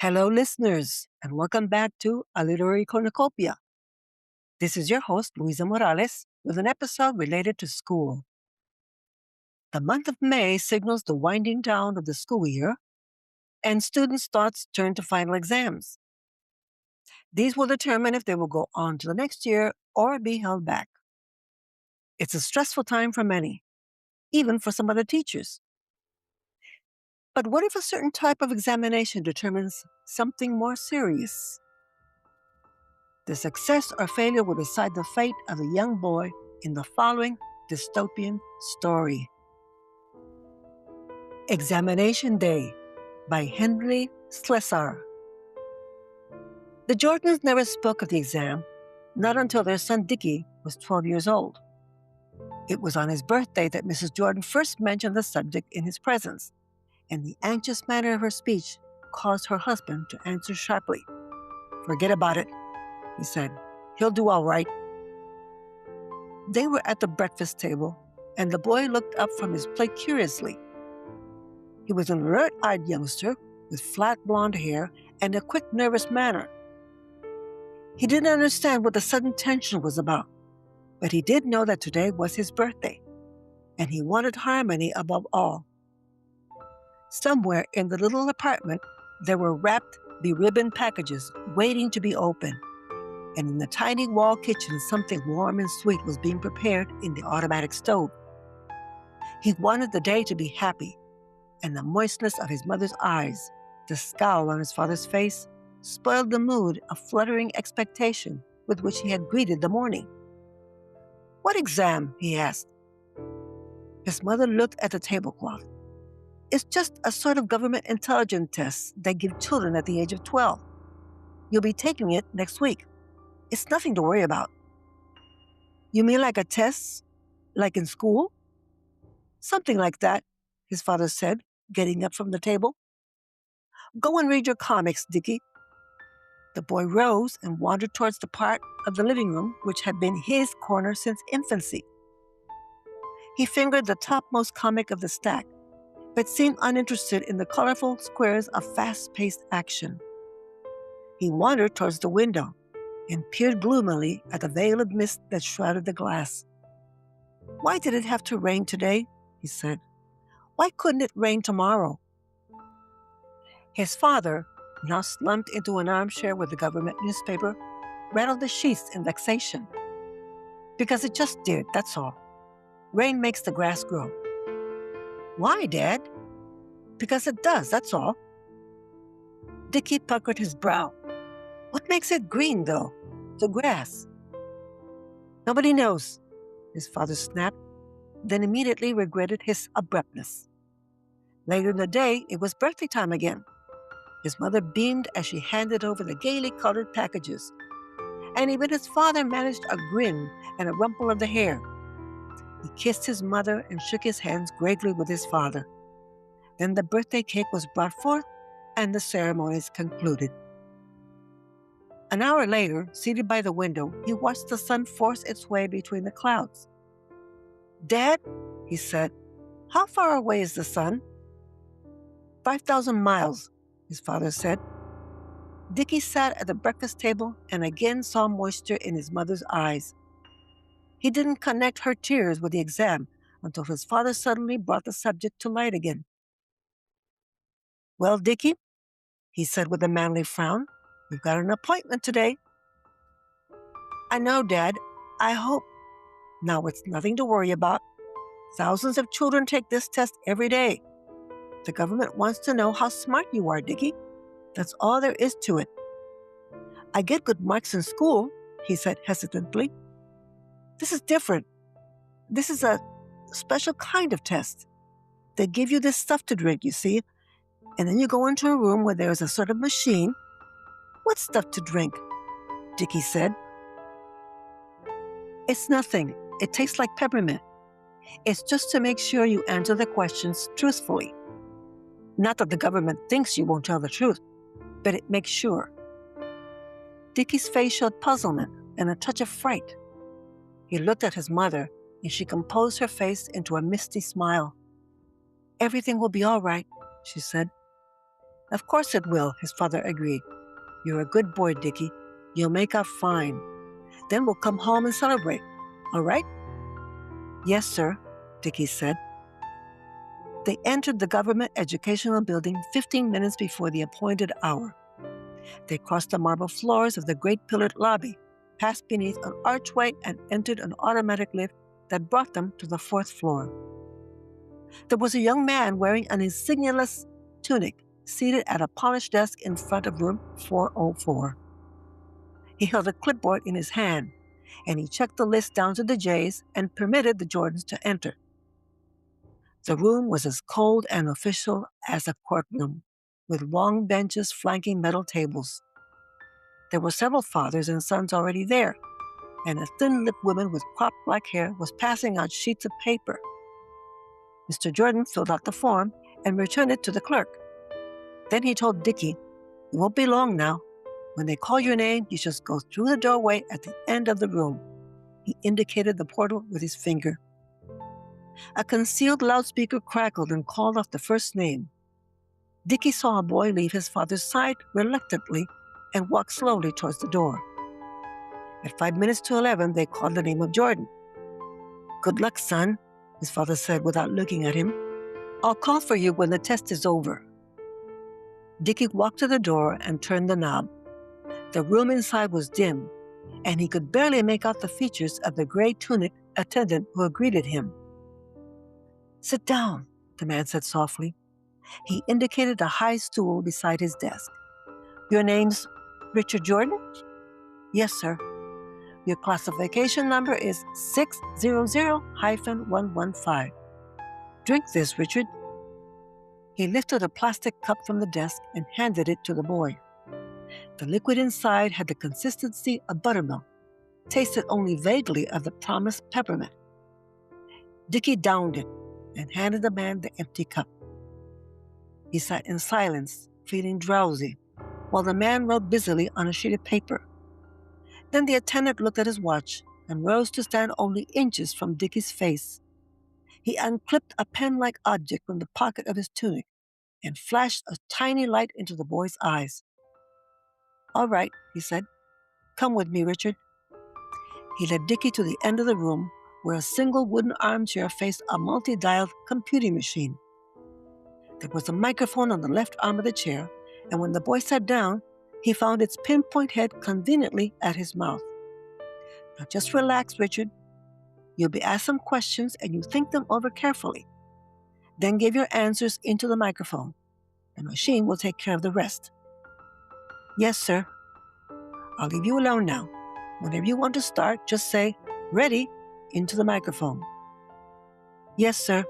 Hello, listeners, and welcome back to A Literary Cornucopia. This is your host, Luisa Morales, with an episode related to school. The month of May signals the winding down of the school year, and students' thoughts turn to final exams. These will determine if they will go on to the next year or be held back. It's a stressful time for many, even for some other teachers. But what if a certain type of examination determines something more serious? The success or failure will decide the fate of a young boy in the following dystopian story. Examination Day by Henry Slesar. The Jordans never spoke of the exam, not until their son Dickie was 12 years old. It was on his birthday that Mrs. Jordan first mentioned the subject in his presence, and the anxious manner of her speech caused her husband to answer sharply. "Forget about it," he said. "He'll do all right." They were at the breakfast table, and the boy looked up from his plate curiously. He was an alert-eyed youngster with flat blonde hair and a quick, nervous manner. He didn't understand what the sudden tension was about, but he did know that today was his birthday, and he wanted harmony above all. Somewhere in the little apartment, there were wrapped, beribboned packages waiting to be opened. And in the tiny wall kitchen, something warm and sweet was being prepared in the automatic stove. He wanted the day to be happy, and the moistness of his mother's eyes, the scowl on his father's face, spoiled the mood of fluttering expectation with which he had greeted the morning. "What exam?" he asked. His mother looked at the tablecloth. "It's just a sort of government intelligence test they give children at the age of 12. You'll be taking it next week. It's nothing to worry about." "You mean like a test? Like in school?" "Something like that," his father said, getting up from the table. "Go and read your comics, Dickie." The boy rose and wandered towards the part of the living room which had been his corner since infancy. He fingered the topmost comic of the stack, but seemed uninterested in the colorful squares of fast-paced action. He wandered towards the window and peered gloomily at the veil of mist that shrouded the glass. "Why did it have to rain today?" he said. "Why couldn't it rain tomorrow?" His father, now slumped into an armchair with the government newspaper, rattled the sheets in vexation. "Because it just did, that's all. Rain makes the grass grow." "Why, Dad?" "Because it does, that's all." Dickie puckered his brow. "What makes it green, though? The grass." "Nobody knows," his father snapped, then immediately regretted his abruptness. Later in the day, it was birthday time again. His mother beamed as she handed over the gaily colored packages, and even his father managed a grin and a rumple of the hair. He kissed his mother and shook his hands gravely with his father. Then the birthday cake was brought forth, and the ceremonies concluded. An hour later, seated by the window, he watched the sun force its way between the clouds. "Dad," he said, "how far away is the sun?" 5,000 miles, his father said. Dickie sat at the breakfast table and again saw moisture in his mother's eyes. He didn't connect her tears with the exam until his father suddenly brought the subject to light again. "Well, Dickie," he said with a manly frown, "you've got an appointment today." "I know, Dad. I hope—" "Now, it's nothing to worry about. Thousands of children take this test every day. The government wants to know how smart you are, Dickie. That's all there is to it." "I get good marks in school," he said hesitantly. "This is different. This is a special kind of test. They give you this stuff to drink, you see, and then you go into a room where there is a sort of machine." "What stuff to drink?" Dickie said. "It's nothing. It tastes like peppermint. It's just to make sure you answer the questions truthfully. Not that the government thinks you won't tell the truth, but it makes sure." Dickie's face showed puzzlement and a touch of fright. He looked at his mother, and she composed her face into a misty smile. "Everything will be all right," she said. Of course it will, his father agreed. You're a good boy, Dickie. You'll make out fine. Then we'll come home and celebrate. All right? Yes, sir, Dickie said. They entered the government educational building 15 minutes before the appointed hour. They crossed the marble floors of the great pillared lobby, passed beneath an archway, and entered an automatic lift that brought them to the fourth floor. There was a young man wearing an insignialess tunic seated at a polished desk in front of room 404. He held a clipboard in his hand, and he checked the list down to the J's and permitted the Jordans to enter. The room was as cold and official as a courtroom, with long benches flanking metal tables. There were several fathers and sons already there, and a thin-lipped woman with cropped black hair was passing out sheets of paper. Mr. Jordan filled out the form and returned it to the clerk. Then he told Dickie, "It won't be long now. When they call your name, you just go through the doorway at the end of the room." He indicated the portal with his finger. A concealed loudspeaker crackled and called off the first name. Dickie saw a boy leave his father's side reluctantly and walk slowly towards the door. At 5 minutes to 11, they called the name of Jordan. "Good luck, son," his father said without looking at him. "I'll call for you when the test is over." Dickie walked to the door and turned the knob. The room inside was dim, and he could barely make out the features of the gray tunic attendant who greeted him. "Sit down," the man said softly. He indicated a high stool beside his desk. "Your name's Richard Jordan?" "Yes, sir." "Your classification number is 600-115. Drink this, Richard." He lifted a plastic cup from the desk and handed it to the boy. The liquid inside had the consistency of buttermilk, tasted only vaguely of the promised peppermint. Dickie downed it and handed the man the empty cup. He sat in silence, feeling drowsy, while the man wrote busily on a sheet of paper. Then the attendant looked at his watch and rose to stand only inches from Dickie's face. He unclipped a pen-like object from the pocket of his tunic and flashed a tiny light into the boy's eyes. "All right," he said. "Come with me, Richard." He led Dickie to the end of the room where a single wooden armchair faced a multi-dialed computing machine. There was a microphone on the left arm of the chair, and when the boy sat down, he found its pinpoint head conveniently at his mouth. "Now just relax, Richard. You'll be asked some questions and you think them over carefully. Then give your answers into the microphone. The machine will take care of the rest." "Yes, sir." "I'll leave you alone now. Whenever you want to start, just say, 'Ready,' into the microphone." "Yes, sir."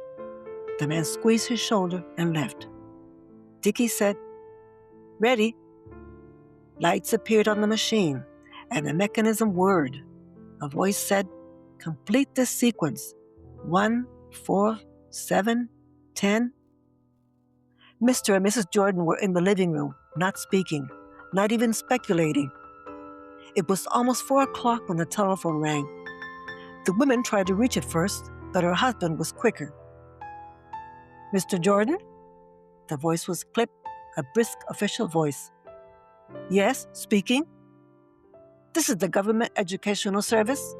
The man squeezed his shoulder and left. Dickie said, "Ready." Lights appeared on the machine, and the mechanism whirred. A voice said, "Complete this sequence. 1, 4, 7, 10. Mr. and Mrs. Jordan were in the living room, not speaking, not even speculating. It was almost 4 o'clock when the telephone rang. The woman tried to reach it first, but her husband was quicker. "Mr. Jordan?" The voice was clipped, a brisk official voice. "Yes, speaking." "This is the Government Educational Service.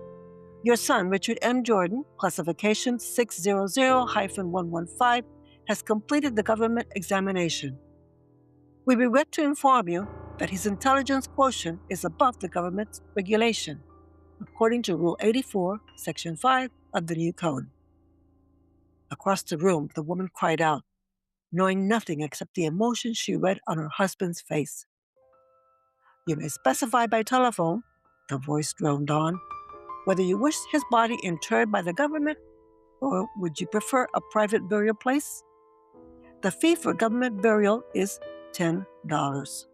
Your son, Richard M. Jordan, classification 600-115, has completed the government examination. We regret to inform you that his intelligence quotient is above the government's regulation, according to Rule 84, Section 5 of the new code." Across the room, the woman cried out, knowing nothing except the emotion she read on her husband's face. "You may specify by telephone," the voice droned on, "whether you wish his body interred by the government or would you prefer a private burial place? The fee for government burial is $10.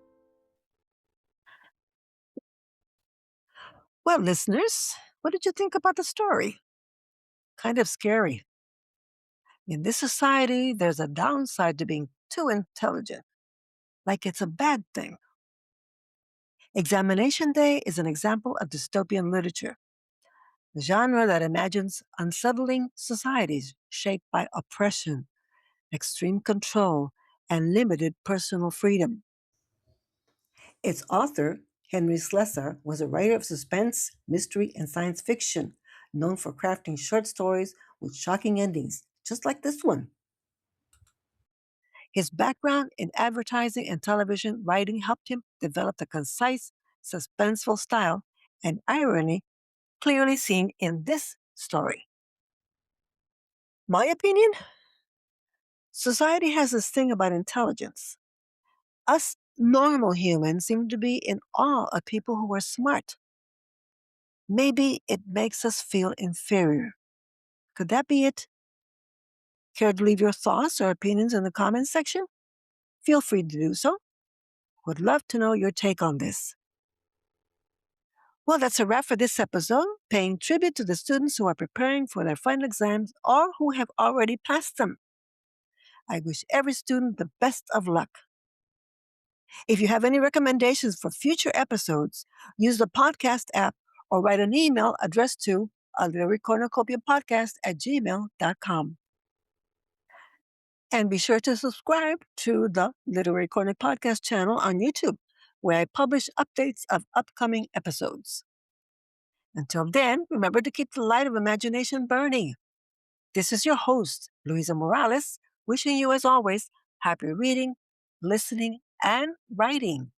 Well, listeners, what did you think about the story? Kind of scary. In this society, there's a downside to being too intelligent, like it's a bad thing. Examination Day is an example of dystopian literature, a genre that imagines unsettling societies shaped by oppression, extreme control, and limited personal freedom. Its author, Henry Slesar, was a writer of suspense, mystery, and science fiction, known for crafting short stories with shocking endings, just like this one. His background in advertising and television writing helped him develop a concise, suspenseful style and irony clearly seen in this story. My opinion? Society has this thing about intelligence. Us normal humans seem to be in awe of people who are smart. Maybe it makes us feel inferior. Could that be it? Care to leave your thoughts or opinions in the comments section? Feel free to do so. Would love to know your take on this. Well, that's a wrap for this episode, paying tribute to the students who are preparing for their final exams or who have already passed them. I wish every student the best of luck. If you have any recommendations for future episodes, use the podcast app or write an email addressed to a literary cornucopia podcast at gmail.com. And be sure to subscribe to the Literary Corner Podcast channel on YouTube, where I publish updates of upcoming episodes. Until then, remember to keep the light of imagination burning. This is your host, Luisa Morales, wishing you, as always, happy reading, listening, and writing.